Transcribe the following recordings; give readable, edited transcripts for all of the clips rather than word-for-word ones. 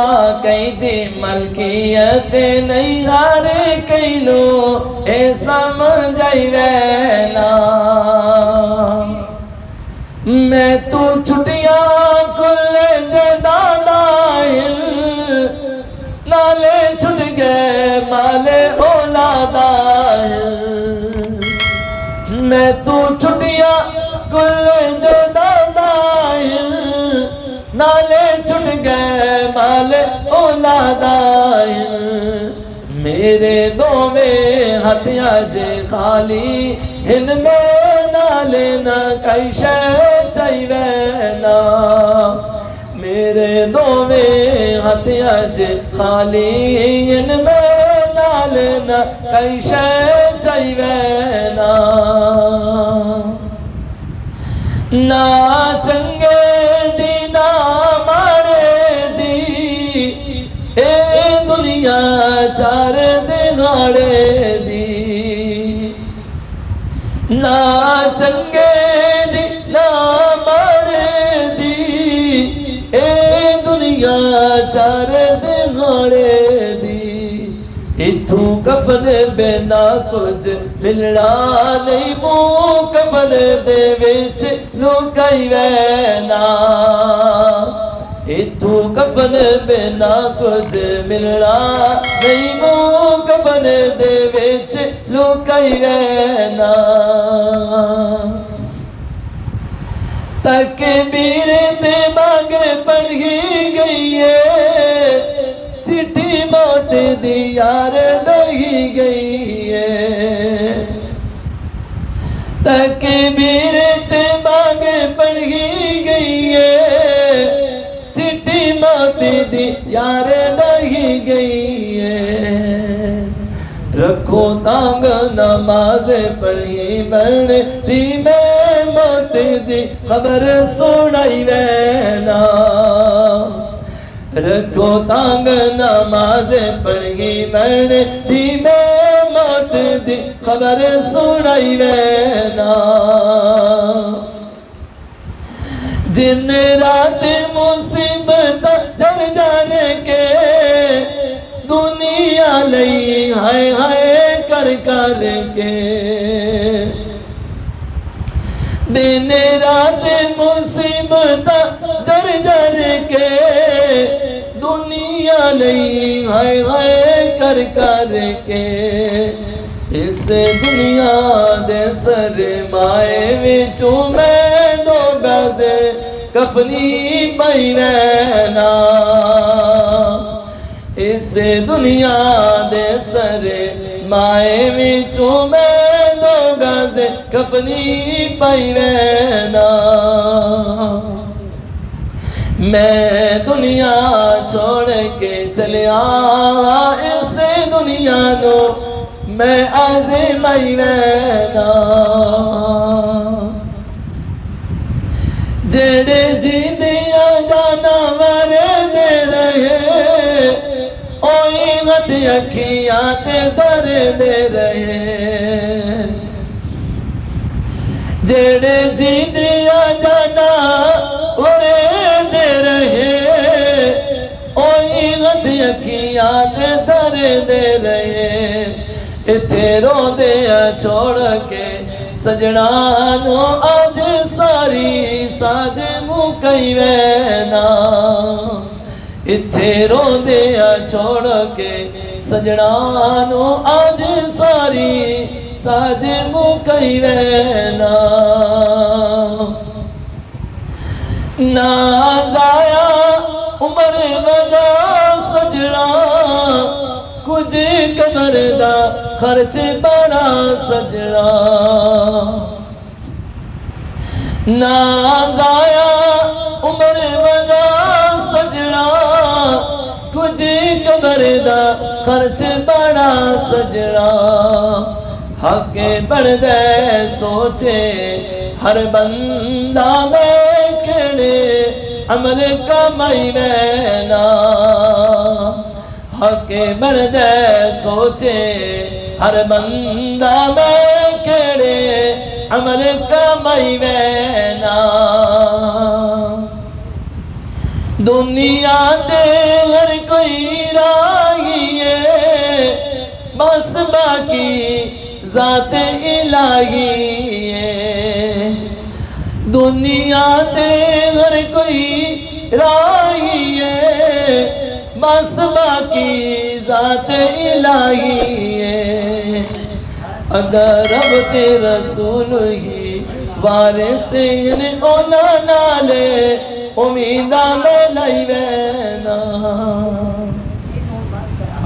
कई दी मलकियत नहीं हर कई लो ए समझाइवे ना। मैं तू छुट्टियां कुल जदादा नाले छुट गए माले औलादा। मैं तू छुट्टियां कुल जदादा नाले छुट गए माले औलादा। मेरे दोवे हथ अज खाली इनमें नाले ना कई शय चाहिए ना। मेरे दोवे हथ अज खाली इनमें नाले ना कई शय चाहिए ना। ना चंगे दी ना माड़े दी ए दुनिया चार दिहाड़े दी। ना चंगे दी ना माड़े दी ए दुनिया चार दिहाड़े दी। इथू कफन बिना कुछ मिलना नहीं मुँह कफन दे विच लुकाई वैना। इथू कफन बिना कुछ मिलना नहीं मुँह कफन दे विच लुकाई वैना। तकबीर ते मांग पढ़ी गई है चिट्ठी मौत दी यार नहीं गई है। तकबीर ते मांग पढ़ी गई है चिट्ठी मौत दी यार नहीं गई है। रखो तांग नमाज पढ़ी बन दी मैं मौत दी खबर सुनाई वैना। रखो तांग नमाज पढ़ी बन दी मैं मौत दी खबर सुनाई वैना। जिन रात मुसीबत जर जर के दुनिया लई हाय हाय कर कर के। दिन रात मुसीबत जर जर के दुनिया लई हाय हाय कर कर के। इस दुनिया दे सरमाए विचों मैं दो गज कफनी पाई वैना। इस दुनिया दे सरमाए विचों मैं दो गज कफनी पाई वैना। मैं दुनिया छोड़ के चलिया इस दुनिया नो मैं आज़माई वैना। जेड़े जींदिया जाना मरे दे रहे ओई गत अखियां ते दर दे रहे। जेड़े जींदिया जाना मरे दे रहे ओई गत अखियां ते दर दे रहे। इथे रोंदे छोड़ के सजना नो आज सारी साज मुकई वैना। इथे रोंदे छोड़ के सजना नो आज सारी साज मुकई वैना। ना जाया उम्र वजा सजना कुछ कबर दा खर्च बड़ा सजना। ना जाया उम्र वजा सजना कुछ कबर दा खर्च बड़ा सजना। हक बढ़दे सोचे हर बंदा मैं केड़े अमल कमाई वैना। हक बढ़दे सोचे हर बंदा मैं केड़े अमल कमाई वैना। दुनिया दे हर ज़ात इलाही है। दुनिया ते हर कोई राही है, बस बाकी ज़ात इलाही है। अगर रब ते रसूल ही वारिस ने ओना नाले उम्मीदा में लाई वैना।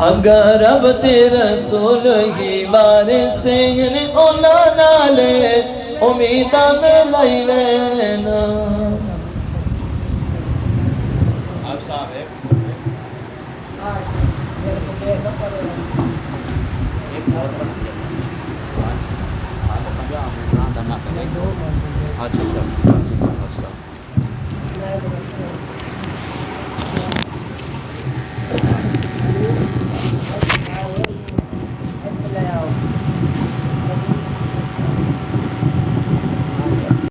अगर रब ते रसूल ही वारिस ने ओना नाले उम्मीदा में लाई वैना। अच्छा